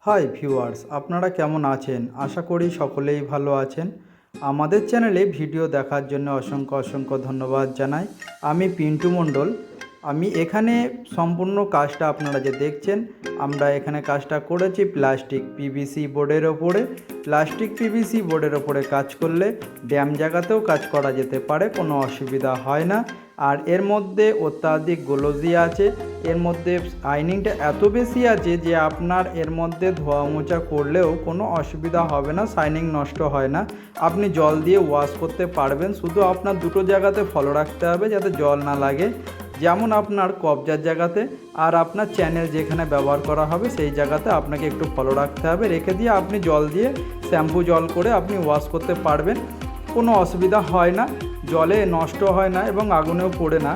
Hi viewers, আপনারা কেমন আছেন? আশা করি সকলেই ভালো আছেন। আমাদের চ্যানেলে ভিডিও দেখার জন্য অসংখ্য অসংখ্য ধন্যবাদ জানাই। আমি পিন্টু মণ্ডল। আমি এখানে সম্পূর্ণ কাজটা আপনারা যে দেখছেন, আমরা এখানে কাজটা করেছি প্লাস্টিক পিভিসি বোর্ডের ওপরে। প্লাস্টিক পিভিসি বোর্ডের ওপরে কাজ করলে ড্যাম জায়গাতেও কাজ করা যেতে পারে, কোনো অসুবিধা হয় না। আর এর মধ্যে অত্যাধিক গ্লোজি আছে, এর মধ্যে শাইনিংটা এত বেশি আছে যে আপনার এর মধ্যে ধোয়া মোছা করলেও কোনো অসুবিধা হবে না, শাইনিং নষ্ট হয় না। আপনি জল দিয়ে ওয়াশ করতে পারবেন, শুধু আপনার দুটো জায়গাতে ফলো রাখতে হবে যাতে জল না লাগে, যেমন আপনার কবজার জায়গাতে আর আপনার চ্যানেল যেখানে ব্যবহার করা হবে সেই জায়গাতে আপনাকে একটু ফলো রাখতে হবে। রেখে দিয়ে আপনি জল দিয়ে শ্যাম্পু জল করে আপনি ওয়াশ করতে পারবেন, কোনো অসুবিধা হয় না, জলে নষ্ট হয় না এবং আগুনেও পড়ে না,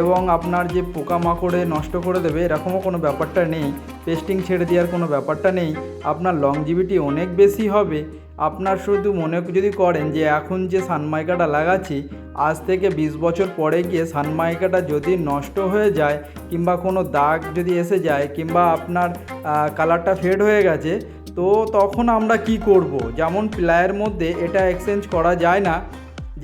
এবং আপনার যে পোকামাকড়ে নষ্ট করে দেবে এরকমও কোনো ব্যাপারটা নেই, পেস্টিং ছেড়ে দেওয়ার কোনো ব্যাপারটা নেই। আপনার লংজিভিটি অনেক বেশি হবে। আপনার শুধু মনে যদি করেন যে এখন যে সানমাইকাটা লাগাচ্ছি আজ থেকে 20 বছর পরে গিয়ে সানমাইকাটা যদি নষ্ট হয়ে যায় কিংবা কোনো দাগ যদি এসে যায় কিংবা আপনার কালারটা ফেড হয়ে গেছে, তো তখন আমরা কি করব? যেমন প্লায়ের মধ্যে এটা এক্সচেঞ্জ করা যায় না,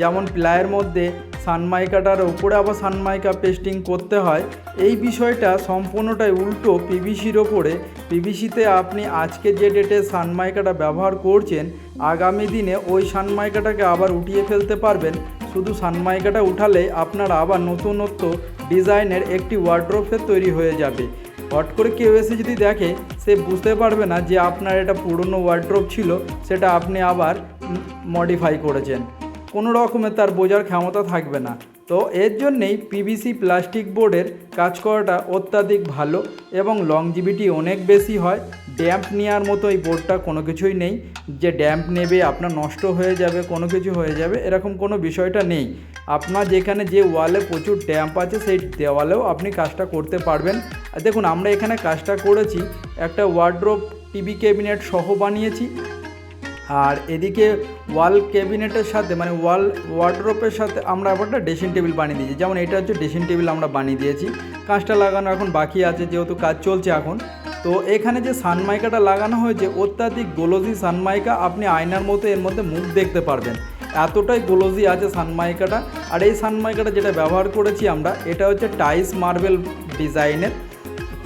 যেমন প্লায়ের মধ্যে সানমাইকাটার উপরে আবার সানমাইকা পেস্টিং করতে হয়, এই বিষয়টা সম্পূর্ণটাই উল্টো পিভিসির ওপরে। পিভিসিতে আপনি আজকে যে ডেটে সানমাইকাটা ব্যবহার করছেন আগামী দিনে ওই সানমাইকাটাকে আবার উঠিয়ে ফেলতে পারবেন। শুধু সানমাইকাটা উঠালে আপনার আবার নতুনত্ব ডিজাইনের একটি ওয়ার্ড্রোবের তৈরি হয়ে যাবে। হট করে কেউ এসে যদি দেখে সে বুঝতে পারবে না যে আপনার এটা পুরনো ওয়ার্ড্রোব ছিল, সেটা আপনি আবার মডিফাই করেছেন, কোনো রকমের তার বোঝার ক্ষমতা থাকবে না। তো এর জন্যেই পিভিসি প্লাস্টিক বোর্ডের কাজ করাটা অত্যাধিক ভালো এবং লংজিভিটি অনেক বেশি হয়। ড্যাম্প নেওয়ার মতো এই বোর্ডটা কোনো কিছুই নেই যে ড্যাম্প নেবে আপনার নষ্ট হয়ে যাবে, কোনো কিছু হয়ে যাবে, এরকম কোনো বিষয়টা নেই। আপনার যেখানে যে ওয়ালে প্রচুর ড্যাম্প আছে সেই দেওয়ালেও আপনি কাজটা করতে পারবেন। আর দেখুন, আমরা এখানে কাজটা করেছি একটা ওয়ার্ড্রোব টিভি ক্যাবিনেট সহ বানিয়েছি, আর এদিকে ওয়াল ক্যাবিনেটের সাথে মানে ওয়ার্ড্রোপের সাথে আমরা আবার একটা ড্রেসিং টেবিল বানিয়ে দিয়েছি। যেমন এটা হচ্ছে ড্রেসিং টেবিল আমরা বানিয়ে দিয়েছি, কাজটা লাগানো এখন বাকি আছে যেহেতু কাজ চলছে এখন। তো এখানে যে সানমাইকাটা লাগানো হয়েছে অত্যাধিক গ্লোজি সানমাইকা, আপনি আয়নার মতো এর মধ্যে মুখ দেখতে পারবেন, এতটাই গ্লোজি আছে সানমাইকাটা। আর এই সানমাইকাটা যেটা ব্যবহার করেছি আমরা, এটা হচ্ছে টাইস মার্বেল ডিজাইনের।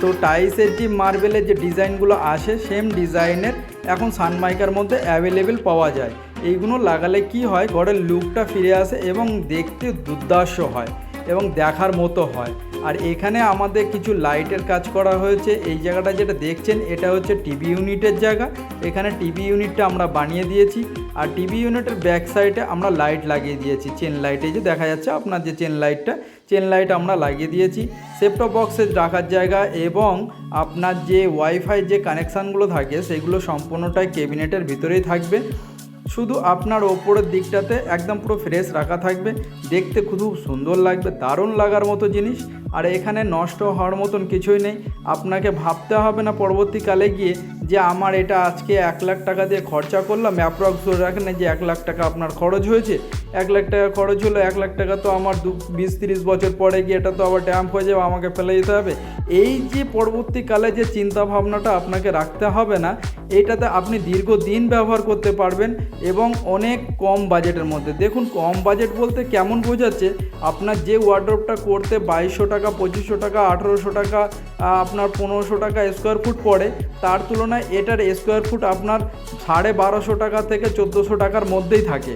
তো টাইসের যে মার্বেলের যে ডিজাইনগুলো আসে সেম ডিজাইনের এখন সানমাইকার মধ্যে অ্যাভেলেবেল পাওয়া যায়। এইগুলো লাগালে কি হয়, ঘরের লুকটা ফিরে আসে এবং দেখতে দুর্দার্শ হয় এবং দেখার মতো হয়। আর এখানে আমাদের কিছু লাইটের কাজ করা হয়েছে। এই জায়গাটা যেটা দেখছেন এটা হচ্ছে টিভি ইউনিটের জায়গা, এখানে টিভি ইউনিটটা আমরা বানিয়ে দিয়েছি। আর টিভি ইউনিটের ব্যাক সাইডে আমরা লাইট লাগিয়ে দিয়েছি, চেন লাইট, এই যে দেখা যাচ্ছে আপনার যে চেন লাইট আমরা লাগিয়ে দিয়েছি। সেটটপ বক্সে রাখার জায়গা এবং আপনার যে ওয়াইফাই যে কানেকশানগুলো থাকে সেগুলো সম্পূর্ণটাই ক্যাবিনেটের ভিতরেই থাকবে। শুধু আপনার ওপরের দিকটাতে একদম পুরো ফ্রেশ রাখা থাকবে, দেখতে খুব সুন্দর লাগবে, দারুণ লাগার মতো জিনিস। আর এখানে নষ্ট হওয়ার মতন কিছুই নেই, আপনাকে ভাবতে হবে না পরবর্তীকালে গিয়ে যে আমার এটা আজকে 1 লাখ টাকা দিয়ে খরচা করলাম, অ্যাপ্রক্স ধরে রাখেন যে 1 লাখ টাকা আপনার খরচ হয়েছে, 1 লাখ টাকা খরচ হলো, 1 লাখ টাকা তো আমার 20-30 বছর পরে গিয়ে এটা তো আবার ড্যাম্প হয়ে যাবে, আমাকে ফেলে দিতে হবে। এই যে পরবর্তীকালে যে চিন্তা ভাবনাটা আপনাকে রাখতে হবে না, এইটাতে আপনি দীর্ঘদিন ব্যবহার করতে পারবেন এবং অনেক কম বাজেটের মধ্যে। দেখুন, কম বাজেট বলতে কেমন বোঝাচ্ছে, আপনার যে ওয়ার্ড্রোবটা করতে 2200 টাকা, 2500 টাকা, 1800 টাকা, আপনার 1500 টাকা স্কোয়ার ফুট পড়ে, তার তুলনায় এটার স্কোয়ার ফুট আপনার 1250 টাকা থেকে 1400 টাকার মধ্যেই থাকে।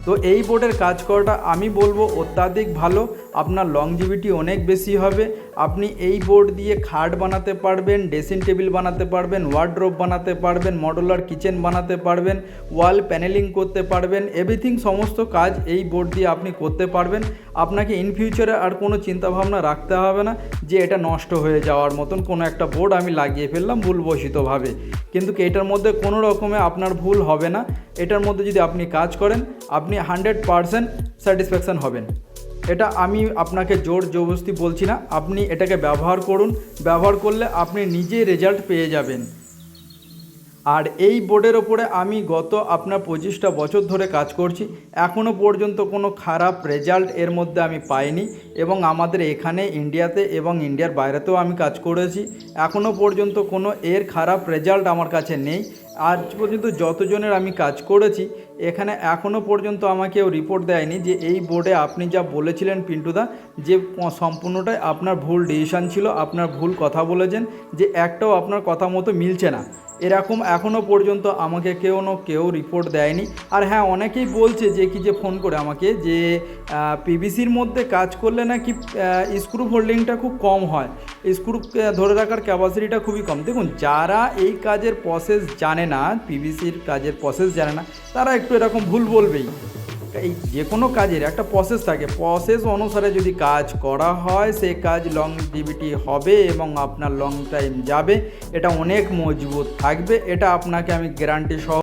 তো এই বোর্ডের কাজ করাটা আমি বলবো অত্যাধিক ভালো, আপনার লংজিভিটি অনেক বেশি হবে। আপনি এই বোর্ড দিয়ে খাট বানাতে পারবেন, ড্রেসিং টেবিল বানাতে পারবেন, ওয়ার্ড্রোব বানাতে পারবেন, মডুলার কিচেন বানাতে পারবেন, ওয়াল প্যানেলিং করতে পারবেন, এভরিথিং সমস্ত কাজ এই বোর্ড দিয়ে আপনি করতে পারবেন। আপনাকে ইন ফিউচারে আর কোনো চিন্তাভাবনা রাখতে হবে না যে এটা নষ্ট হয়ে যাওয়ার মতন কোনো একটা বোর্ড আমি লাগিয়ে ফেললাম ভুলবশতভাবে, কিন্তু এটার মধ্যে কোনো রকমে আপনার ভুল হবে না। এটার মধ্যে যদি আপনি কাজ করেন আপনি 100% স্যাটিসফ্যাকশান হবেন। এটা আমি আপনাকে জোর জবরদস্তি বলছি না, আপনি এটাকে ব্যবহার করুন, ব্যবহার করলে আপনি নিজে রেজাল্ট পেয়ে যাবেন। আর এই বোর্ডের ওপরে আমি গত আপনার 25টা বছর ধরে কাজ করছি, এখনও পর্যন্ত কোনো খারাপ রেজাল্ট এর মধ্যে আমি পাইনি। এবং আমাদের এখানে ইন্ডিয়াতে এবং ইন্ডিয়ার বাইরেতেও আমি কাজ করেছি, এখনও পর্যন্ত কোনো এর খারাপ রেজাল্ট আমার কাছে নেই। আজ পর্যন্ত যতজনের আমি কাজ করেছি এখানে এখনও পর্যন্ত আমাকে কেউ রিপোর্ট দেয়নি যে এই বোর্ডে আপনি যা বলেছিলেন পিন্টুদা, যে সম্পূর্ণটাই আপনার ভুল ডিসিশান ছিল, আপনার ভুল কথা বলেছেন, যে একটাও আপনার কথা মতো মিলছে না, এরকম এখনও পর্যন্ত আমাকে কেউ রিপোর্ট দেয়নি। আর হ্যাঁ, অনেকেই বলছে যে ফোন করে আমাকে যে পিভিসির মধ্যে কাজ করলে নাকি স্ক্রু হোল্ডিংটা খুব কম হয়, স্ক্রু ধরে রাখার ক্যাপাসিটিটা খুবই কম। দেখুন, যারা এই কাজের প্রসেস জানে না, পিভিসির কাজের প্রসেস জানে না, তারা একটু এরকম ভুল বলবেই। এই যে কোনো কাজের একটা প্রসেস থাকে, প্রসেস অনুসারে যদি কাজ করা হয় সে কাজ লংজিভিটি হবে এবং আপনার লং টাইম যাবে, এটা অনেক মজবুত থাকবে, এটা আপনাকে আমি গ্যারান্টি সহ